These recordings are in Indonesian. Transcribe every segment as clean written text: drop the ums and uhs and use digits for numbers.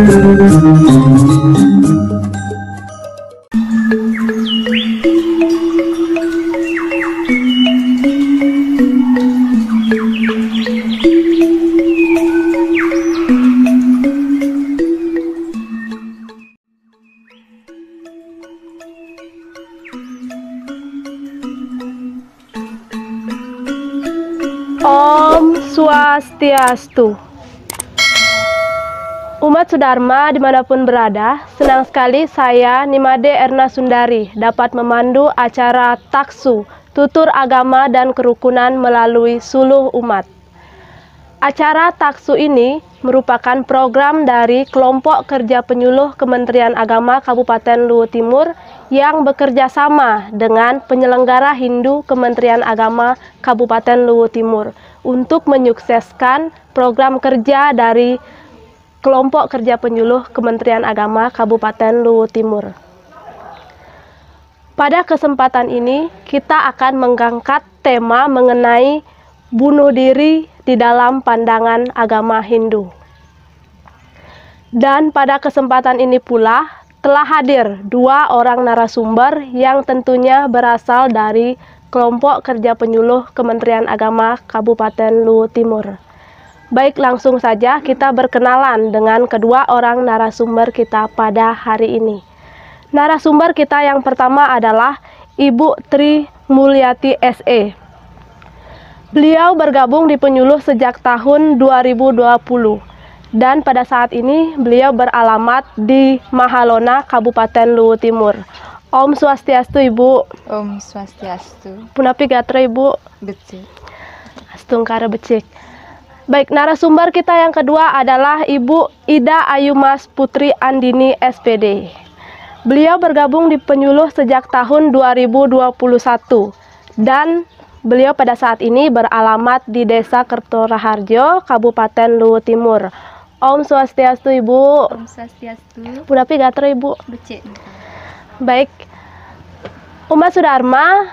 Om Swastiastu. Umat Sudharma dimanapun berada, senang sekali saya Nimade Erna Sundari dapat memandu acara Taksu, Tutur Agama dan Kerukunan melalui Suluh Umat. Acara Taksu ini merupakan program dari Kelompok Kerja Penyuluh Kementerian Agama Kabupaten Luwu Timur yang bekerja sama dengan penyelenggara Hindu Kementerian Agama Kabupaten Luwu Timur untuk menyukseskan program kerja dari Kelompok Kerja Penyuluh Kementerian Agama Kabupaten Luwu Timur. Pada kesempatan ini, kita akan mengangkat tema mengenai bunuh diri di dalam pandangan agama Hindu. Dan pada kesempatan ini pula telah hadir dua orang narasumber yang tentunya berasal dari Kelompok Kerja Penyuluh Kementerian Agama Kabupaten Luwu Timur. Baik, langsung saja kita berkenalan dengan kedua orang narasumber kita pada hari ini. Narasumber kita yang pertama adalah Ibu Tri Mulyati SE. Beliau bergabung di penyuluh sejak tahun 2020 dan pada saat ini beliau beralamat di Mahalona, Kabupaten Luwu Timur. Om Swastiastu, Ibu. Om Swastiastu. Punapi gatra, Ibu. Becik. Astungkara becik. Baik, narasumber kita yang kedua adalah Ibu Ida Ayumas Putri Andini SPD. Beliau bergabung di penyuluh sejak tahun 2021 dan beliau pada saat ini beralamat di Desa Kertoraharjo, Kabupaten Luwu Timur. Om Swastiastu, Ibu. Om Swastiastu. Punapi gatra, Ibu. Becik. Baik, umat Sudharma,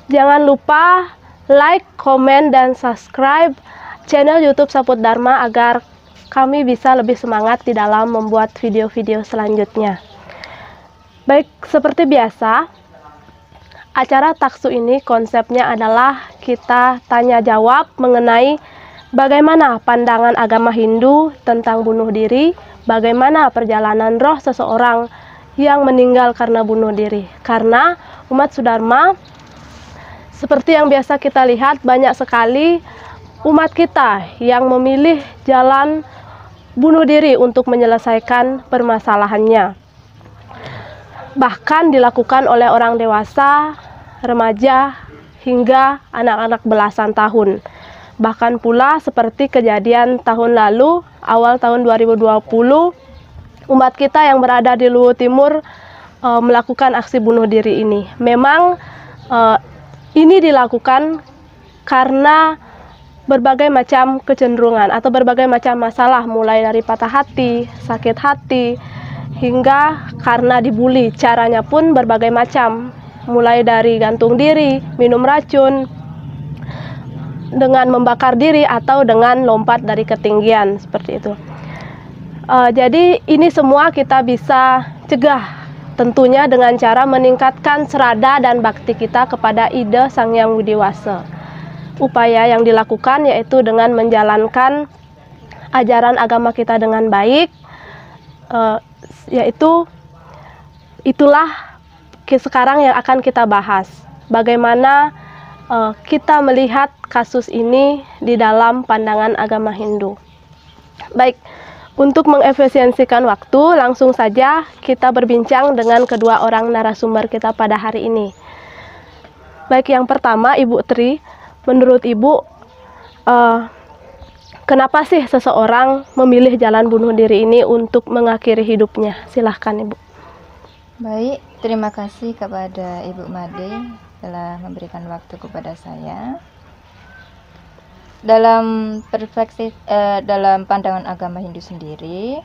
jangan lupa like, komen, dan subscribe channel YouTube Saput Dharma agar kami bisa lebih semangat di dalam membuat video-video selanjutnya. Baik, seperti biasa, acara Taksu ini konsepnya adalah kita tanya jawab mengenai bagaimana pandangan agama Hindu tentang bunuh diri, bagaimana perjalanan roh seseorang yang meninggal karena bunuh diri. Karena umat Sudharma, seperti yang biasa kita lihat, banyak sekali umat kita yang memilih jalan bunuh diri untuk menyelesaikan permasalahannya. Bahkan dilakukan oleh orang dewasa, remaja, hingga anak-anak belasan tahun. Bahkan pula seperti kejadian tahun lalu, awal tahun 2020, umat kita yang berada di Luwu Timur melakukan aksi bunuh diri ini. Memang ini dilakukan karena berbagai macam kecenderungan atau berbagai macam masalah, mulai dari patah hati, sakit hati, hingga karena dibully. Caranya pun berbagai macam, mulai dari gantung diri, minum racun, dengan membakar diri, atau dengan lompat dari ketinggian, seperti itu. Jadi ini semua kita bisa cegah tentunya dengan cara meningkatkan serada dan bakti kita kepada Ida Sang Hyang Widi Wasa. Upaya yang dilakukan yaitu dengan menjalankan ajaran agama kita dengan baik, yaitu itulah sekarang yang akan kita bahas. Bagaimana kita melihat kasus ini di dalam pandangan agama Hindu. Baik, untuk mengefisiensikan waktu, langsung saja kita berbincang dengan kedua orang narasumber kita pada hari ini. Baik, yang pertama Ibu Tri, menurut Ibu, kenapa sih seseorang memilih jalan bunuh diri ini untuk mengakhiri hidupnya? Silahkan, Ibu. Baik, terima kasih kepada Ibu Made telah memberikan waktu kepada saya. Dalam dalam pandangan agama Hindu sendiri,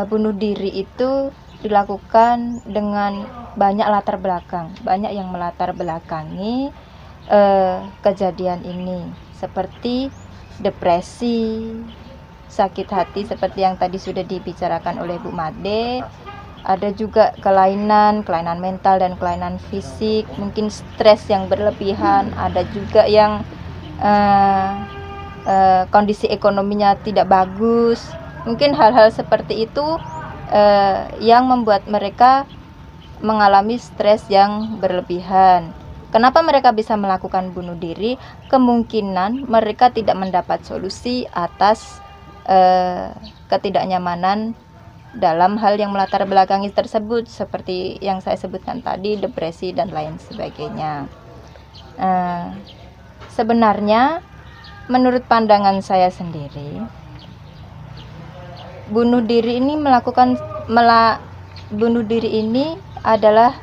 bunuh diri itu dilakukan dengan banyak latar belakang, banyak yang melatar belakangi kejadian ini, seperti depresi, sakit hati seperti yang tadi sudah dibicarakan oleh Bu Made. Ada juga kelainan mental dan kelainan fisik, mungkin stres yang berlebihan, ada juga yang kondisi ekonominya tidak bagus. Mungkin hal-hal seperti itu yang membuat mereka mengalami stres yang berlebihan. Kenapa mereka bisa melakukan bunuh diri? Kemungkinan mereka tidak mendapat solusi atas ketidaknyamanan dalam hal yang melatar belakangi tersebut, seperti yang saya sebutkan tadi, depresi dan lain sebagainya. Sebenarnya menurut pandangan saya sendiri, bunuh diri ini adalah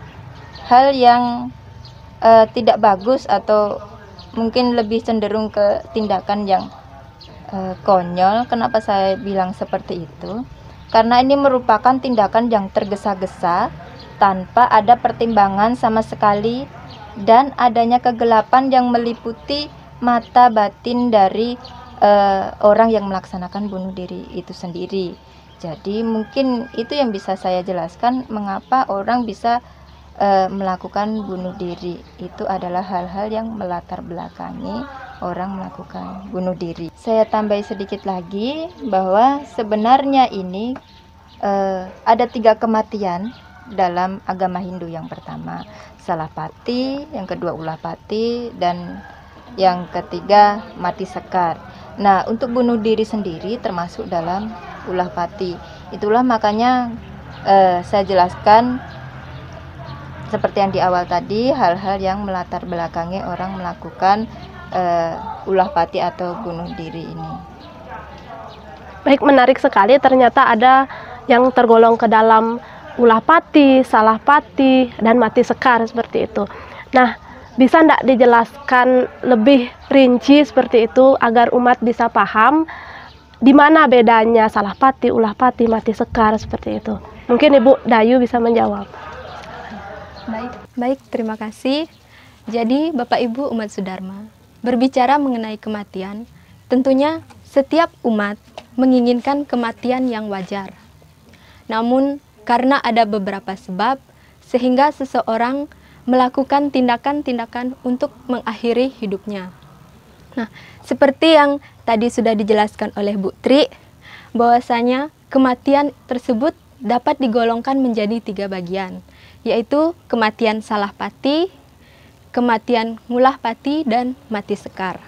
hal yang tidak bagus, atau mungkin lebih cenderung ke tindakan yang konyol. Kenapa saya bilang seperti itu? Karena ini merupakan tindakan yang tergesa-gesa tanpa ada pertimbangan sama sekali, dan adanya kegelapan yang meliputi mata batin dari orang yang melaksanakan bunuh diri itu sendiri. Jadi mungkin itu yang bisa saya jelaskan mengapa orang bisa melakukan bunuh diri. Itu adalah hal-hal yang melatar belakangi orang melakukan bunuh diri. Saya tambah sedikit lagi bahwa sebenarnya ini ada 3 kematian dalam agama Hindu. Yang pertama salapati, yang kedua ulapati, dan yang ketiga mati sekar. Nah, untuk bunuh diri sendiri termasuk dalam ulapati. Itulah makanya saya jelaskan seperti yang di awal tadi, hal-hal yang melatar belakangi orang melakukan ulah pati atau bunuh diri ini. Baik, menarik sekali, ternyata ada yang tergolong ke dalam ulah pati, salah pati, dan mati sekar seperti itu. Nah, bisa enggak dijelaskan lebih rinci seperti itu agar umat bisa paham di mana bedanya salah pati, ulah pati, mati sekar seperti itu? Mungkin Ibu Dayu bisa menjawab. Baik, terima kasih. Jadi Bapak Ibu umat Sudharma, berbicara mengenai kematian, tentunya setiap umat menginginkan kematian yang wajar. Namun karena ada beberapa sebab sehingga seseorang melakukan tindakan-tindakan untuk mengakhiri hidupnya. Nah, seperti yang tadi sudah dijelaskan oleh Bu Tri, bahwasanya kematian tersebut dapat digolongkan menjadi 3 bagian, yaitu kematian salah pati, kematian ngulah pati, dan mati sekar.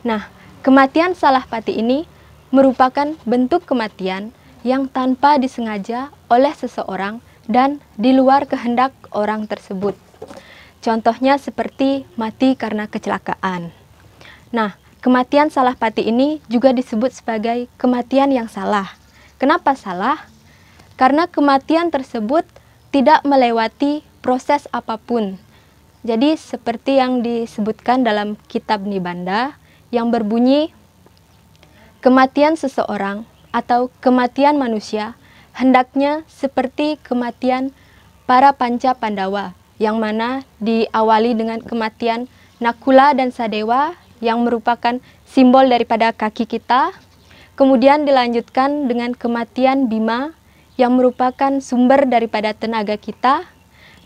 Nah, kematian salah pati ini merupakan bentuk kematian yang tanpa disengaja oleh seseorang dan di luar kehendak orang tersebut. Contohnya seperti mati karena kecelakaan. Nah, kematian salah pati ini juga disebut sebagai kematian yang salah. Kenapa salah? Karena kematian tersebut tidak melewati proses apapun. Jadi seperti yang disebutkan dalam kitab Nibanda yang berbunyi, kematian seseorang atau kematian manusia hendaknya seperti kematian para Panca Pandawa, yang mana diawali dengan kematian Nakula dan Sadewa yang merupakan simbol daripada kaki kita, kemudian dilanjutkan dengan kematian Bima yang merupakan sumber daripada tenaga kita,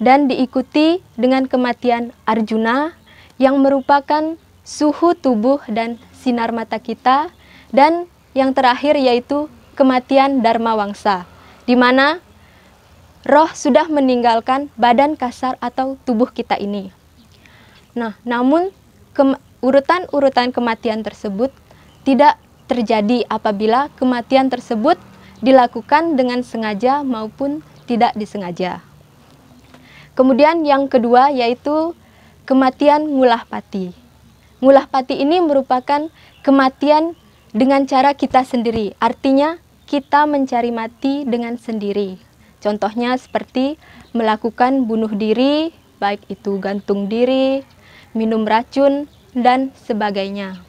dan diikuti dengan kematian Arjuna yang merupakan suhu tubuh dan sinar mata kita, dan yang terakhir yaitu kematian Dharma Wangsa, di mana roh sudah meninggalkan badan kasar atau tubuh kita ini. Nah, namun urutan-urutan kematian tersebut tidak terjadi apabila kematian tersebut dilakukan dengan sengaja maupun tidak disengaja. Kemudian yang kedua yaitu kematian ngulah pati. Ngulah pati ini merupakan kematian dengan cara kita sendiri, artinya kita mencari mati dengan sendiri. Contohnya seperti melakukan bunuh diri, baik itu gantung diri, minum racun, dan sebagainya.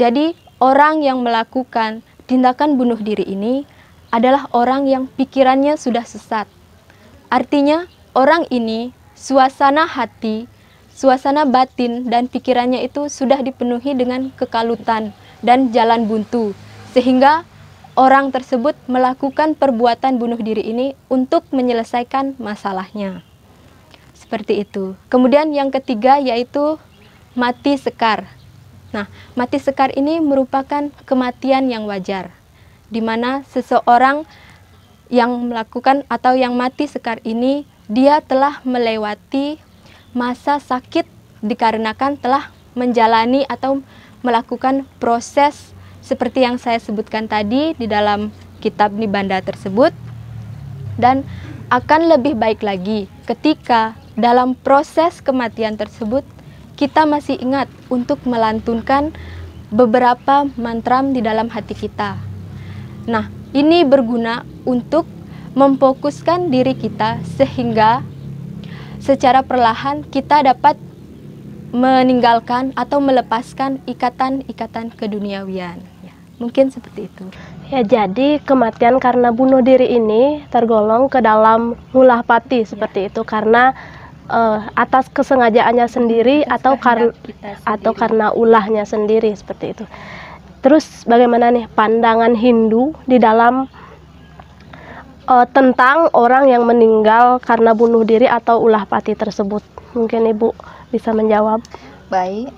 Jadi orang yang melakukan tindakan bunuh diri ini adalah orang yang pikirannya sudah sesat. Artinya orang ini suasana hati, suasana batin dan pikirannya itu sudah dipenuhi dengan kekalutan dan jalan buntu, sehingga orang tersebut melakukan perbuatan bunuh diri ini untuk menyelesaikan masalahnya. Seperti itu. Kemudian yang ketiga yaitu mati sekar. Nah, mati sekar ini merupakan kematian yang wajar, di mana seseorang yang melakukan atau yang mati sekar ini, dia telah melewati masa sakit dikarenakan telah menjalani atau melakukan proses seperti yang saya sebutkan tadi di dalam kitab Nibanda tersebut. Dan akan lebih baik lagi ketika dalam proses kematian tersebut kita masih ingat untuk melantunkan beberapa mantram di dalam hati kita. Nah, ini berguna untuk memfokuskan diri kita sehingga secara perlahan kita dapat meninggalkan atau melepaskan ikatan-ikatan keduniawian. Ya, mungkin seperti itu. Ya, jadi kematian karena bunuh diri ini tergolong ke dalam ngulah pati seperti itu karena atas kesengajaannya sendiri atau karena ulahnya sendiri seperti itu. Terus bagaimana nih pandangan Hindu di dalam tentang orang yang meninggal karena bunuh diri atau ulah pati tersebut? Mungkin Ibu bisa menjawab. Baik,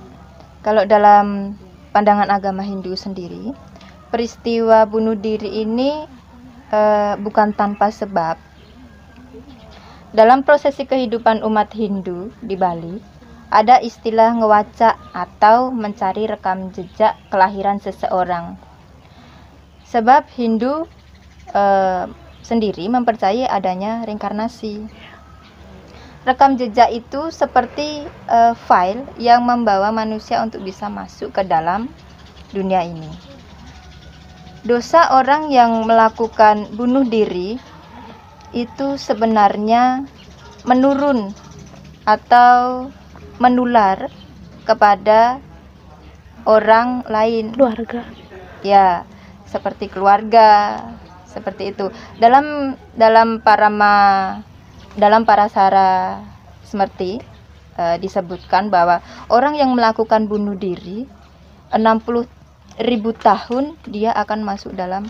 kalau dalam pandangan agama Hindu sendiri, peristiwa bunuh diri ini bukan tanpa sebab. Dalam prosesi kehidupan umat Hindu di Bali, ada istilah ngewaca atau mencari rekam jejak kelahiran seseorang. Sebab Hindu sendiri mempercayai adanya reinkarnasi. Rekam jejak itu seperti file yang membawa manusia untuk bisa masuk ke dalam dunia ini. Dosa orang yang melakukan bunuh diri itu sebenarnya menurun atau menular kepada orang lain. Keluarga. Ya, seperti keluarga, seperti itu. Dalam Parasara Smriti disebutkan bahwa orang yang melakukan bunuh diri 60.000 tahun dia akan masuk dalam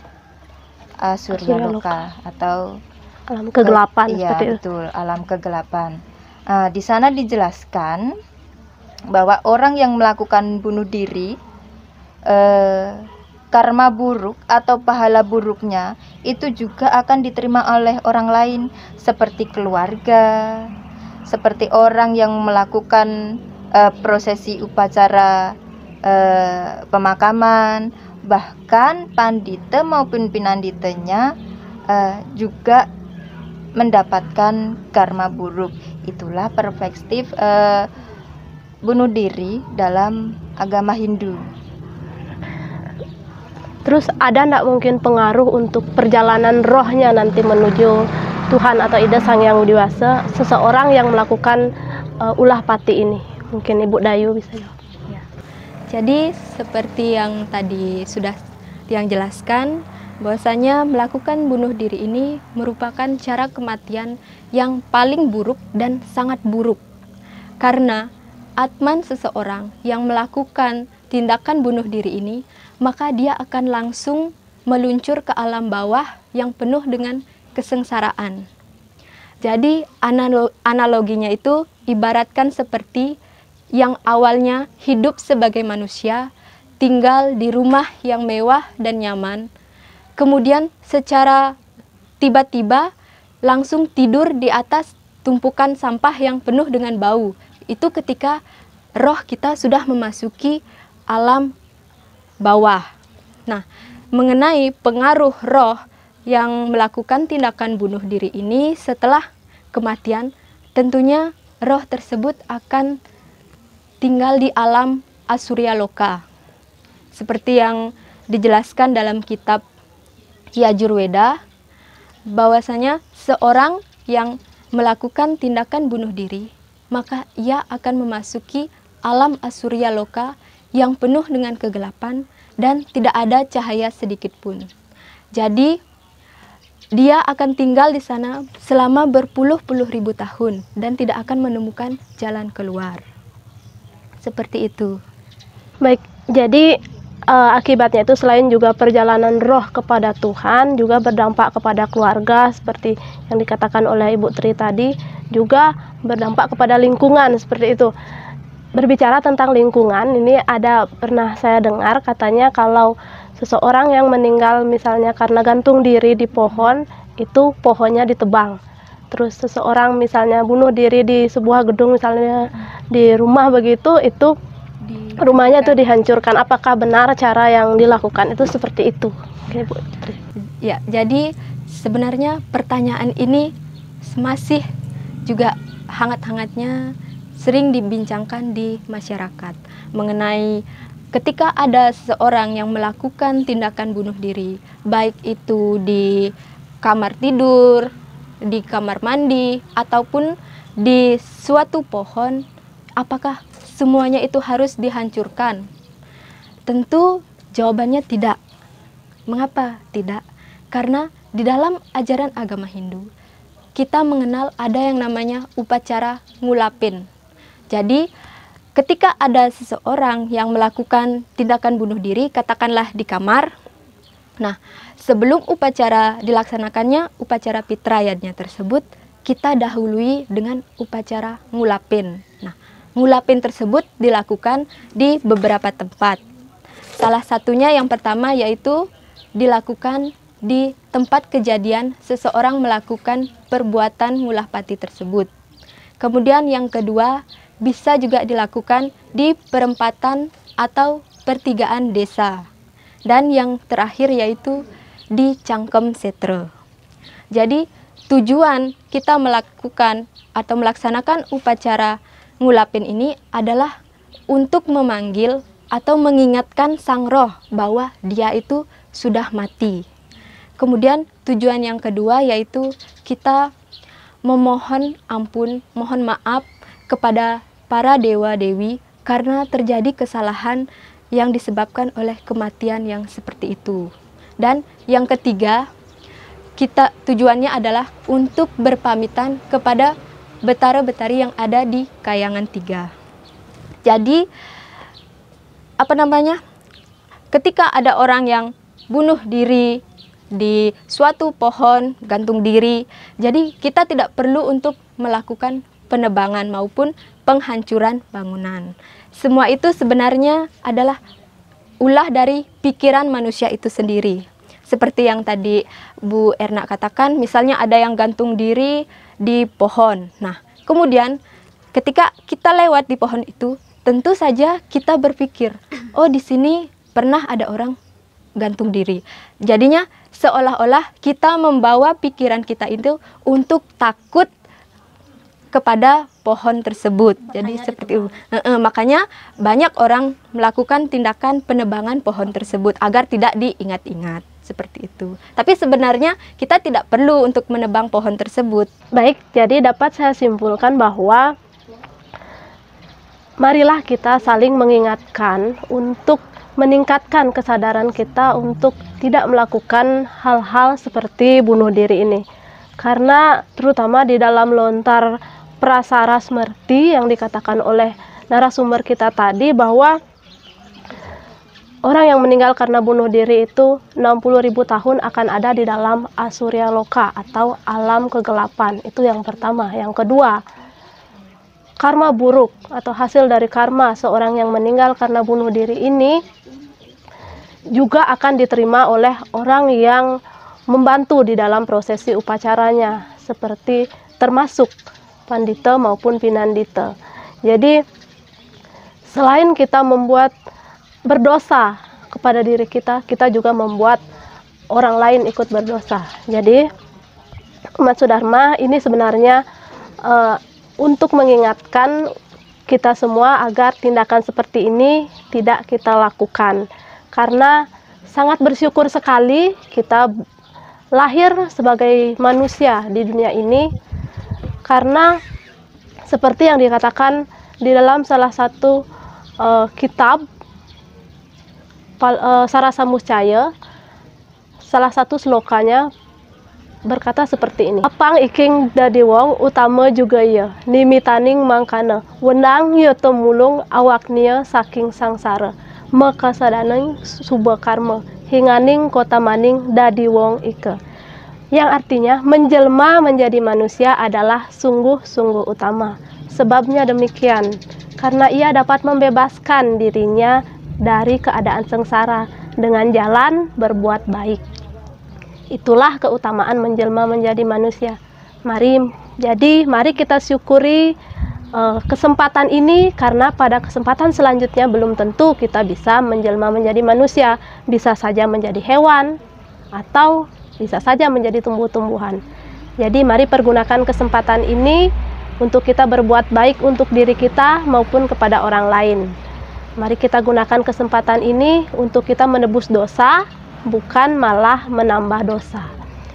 Suryaloka atau alam kegelapan. Iya, betul, alam kegelapan. Di sana dijelaskan bahwa orang yang melakukan bunuh diri, karma buruk atau pahala buruknya itu juga akan diterima oleh orang lain, seperti keluarga, seperti orang yang melakukan prosesi upacara pemakaman, bahkan pandita maupun pinanditanya juga mendapatkan karma buruk. Itulah perspektif bunuh diri dalam agama Hindu. Terus ada nggak mungkin pengaruh untuk perjalanan rohnya nanti menuju Tuhan atau Ida Sang Hyang Widi Wasa seseorang yang melakukan ulah pati ini? Mungkin Ibu Dayu bisa jawab. Ya. Jadi seperti yang tadi sudah yang jelaskan, bahwasanya melakukan bunuh diri ini merupakan cara kematian yang paling buruk dan sangat buruk. Karena atman seseorang yang melakukan tindakan bunuh diri ini, maka dia akan langsung meluncur ke alam bawah yang penuh dengan kesengsaraan. Jadi analoginya itu ibaratkan seperti yang awalnya hidup sebagai manusia, tinggal di rumah yang mewah dan nyaman, kemudian secara tiba-tiba langsung tidur di atas tumpukan sampah yang penuh dengan bau. Itu ketika roh kita sudah memasuki alam bawah. Nah, mengenai pengaruh roh yang melakukan tindakan bunuh diri ini setelah kematian, tentunya roh tersebut akan tinggal di alam Asuryaloka. Seperti yang dijelaskan dalam kitab Yajurveda, bahwasanya seorang yang melakukan tindakan bunuh diri, maka ia akan memasuki alam Asuryaloka yang penuh dengan kegelapan dan tidak ada cahaya sedikit pun. Jadi dia akan tinggal di sana selama berpuluh-puluh ribu tahun dan tidak akan menemukan jalan keluar. Seperti itu. Baik, jadi akibatnya itu selain juga perjalanan roh kepada Tuhan, juga berdampak kepada keluarga seperti yang dikatakan oleh Ibu Tri tadi, juga berdampak kepada lingkungan seperti itu. Berbicara tentang lingkungan, ini pernah saya dengar katanya kalau seseorang yang meninggal misalnya karena gantung diri di pohon, itu pohonnya ditebang. Terus seseorang misalnya bunuh diri di sebuah gedung, misalnya di rumah begitu, itu rumahnya itu dihancurkan. Apakah benar cara yang dilakukan itu seperti itu? Oke, Bu Tri. Ya, jadi sebenarnya pertanyaan ini masih juga hangat-hangatnya sering dibincangkan di masyarakat mengenai ketika ada seseorang yang melakukan tindakan bunuh diri, baik itu di kamar tidur, di kamar mandi, ataupun di suatu pohon, apakah semuanya itu harus dihancurkan? Tentu jawabannya tidak. Mengapa tidak? Karena di dalam ajaran agama Hindu, kita mengenal ada yang namanya upacara ngulapin. Jadi, ketika ada seseorang yang melakukan tindakan bunuh diri, katakanlah di kamar, nah, sebelum upacara dilaksanakannya, upacara pitrayatnya tersebut, kita dahului dengan upacara ngulapin. Nah, ngulapin tersebut dilakukan di beberapa tempat. Salah satunya yang pertama yaitu dilakukan di tempat kejadian seseorang melakukan perbuatan ngulah pati tersebut. Kemudian yang kedua, bisa juga dilakukan di perempatan atau pertigaan desa. Dan yang terakhir yaitu di Cangkem Setre. Jadi tujuan kita melakukan atau melaksanakan upacara ngulapin ini adalah untuk memanggil atau mengingatkan sang roh bahwa dia itu sudah mati. Kemudian tujuan yang kedua yaitu kita memohon ampun, mohon maaf kepada para dewa-dewi karena terjadi kesalahan yang disebabkan oleh kematian yang seperti itu. Dan yang ketiga, tujuannya adalah untuk berpamitan kepada betara-betari yang ada di Kayangan 3. Jadi, ketika ada orang yang bunuh diri di suatu pohon, gantung diri, jadi kita tidak perlu untuk melakukan penebangan maupun penghancuran bangunan. Semua itu sebenarnya adalah ulah dari pikiran manusia itu sendiri. Seperti yang tadi Bu Erna katakan, misalnya ada yang gantung diri di pohon. Nah, kemudian ketika kita lewat di pohon itu, tentu saja kita berpikir, oh di sini pernah ada orang gantung diri. Jadinya seolah-olah kita membawa pikiran kita itu untuk takut kepada pohon tersebut. Jadi seperti itu. Makanya banyak orang melakukan tindakan penebangan pohon tersebut agar tidak diingat-ingat. Seperti itu. Tapi sebenarnya kita tidak perlu untuk menebang pohon tersebut. Baik, jadi dapat saya simpulkan bahwa marilah kita saling mengingatkan untuk meningkatkan kesadaran kita untuk tidak melakukan hal-hal seperti bunuh diri ini. Karena terutama di dalam lontar prasara smerti yang dikatakan oleh narasumber kita tadi bahwa orang yang meninggal karena bunuh diri itu 60.000 tahun akan ada di dalam Asurya Loka atau alam kegelapan. Itu yang pertama. Yang kedua, karma buruk atau hasil dari karma seorang yang meninggal karena bunuh diri ini juga akan diterima oleh orang yang membantu di dalam prosesi upacaranya, seperti termasuk pandita maupun pinandita. Jadi selain kita membuat berdosa kepada diri kita, kita juga membuat orang lain ikut berdosa. Jadi umat Sudharma ini sebenarnya untuk mengingatkan kita semua agar tindakan seperti ini tidak kita lakukan. Karena sangat bersyukur sekali kita lahir sebagai manusia di dunia ini, karena seperti yang dikatakan di dalam salah satu kitab Sarasa Muscaya, salah satu slokanya berkata seperti ini. Apang iking dadi wong utama juga ya, nimitaning mangkana, wenang ya temulung awaknya saking sangsara. mekasadaneng suba karma hinganing kota maning dadi wong ike. Yang artinya menjelma menjadi manusia adalah sungguh-sungguh utama. Sebabnya demikian, karena ia dapat membebaskan dirinya dari keadaan sengsara dengan jalan berbuat baik. Itulah keutamaan menjelma menjadi manusia. Mari kita syukuri kesempatan ini, karena pada kesempatan selanjutnya belum tentu kita bisa menjelma menjadi manusia. Bisa saja menjadi hewan atau bisa saja menjadi tumbuh-tumbuhan. Jadi mari pergunakan kesempatan ini untuk kita berbuat baik untuk diri kita maupun kepada orang lain. Mari kita gunakan kesempatan ini untuk kita menebus dosa, bukan malah menambah dosa.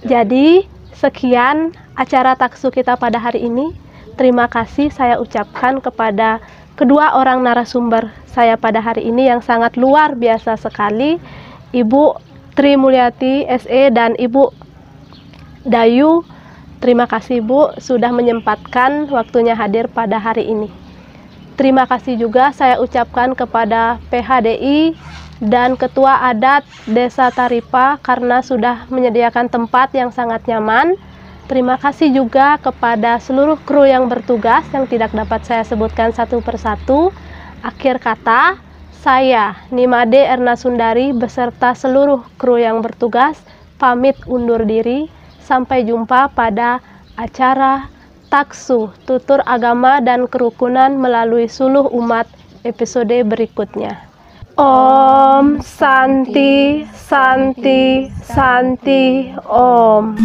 Jadi sekian acara taksu kita pada hari ini. Terima kasih saya ucapkan kepada kedua orang narasumber saya pada hari ini yang sangat luar biasa sekali, Ibu Tri Mulyati SE dan Ibu Dayu. Terima kasih Bu sudah menyempatkan waktunya hadir pada hari ini. Terima kasih juga saya ucapkan kepada PHDI dan Ketua Adat Desa Taripa karena sudah menyediakan tempat yang sangat nyaman. Terima kasih juga kepada seluruh kru yang bertugas yang tidak dapat saya sebutkan satu persatu. Akhir kata, saya Nimade Erna Sundari beserta seluruh kru yang bertugas pamit undur diri. Sampai jumpa pada acara Taksu Tutur Agama dan Kerukunan melalui Suluh Umat episode berikutnya. Om Santi Santi Santi Om.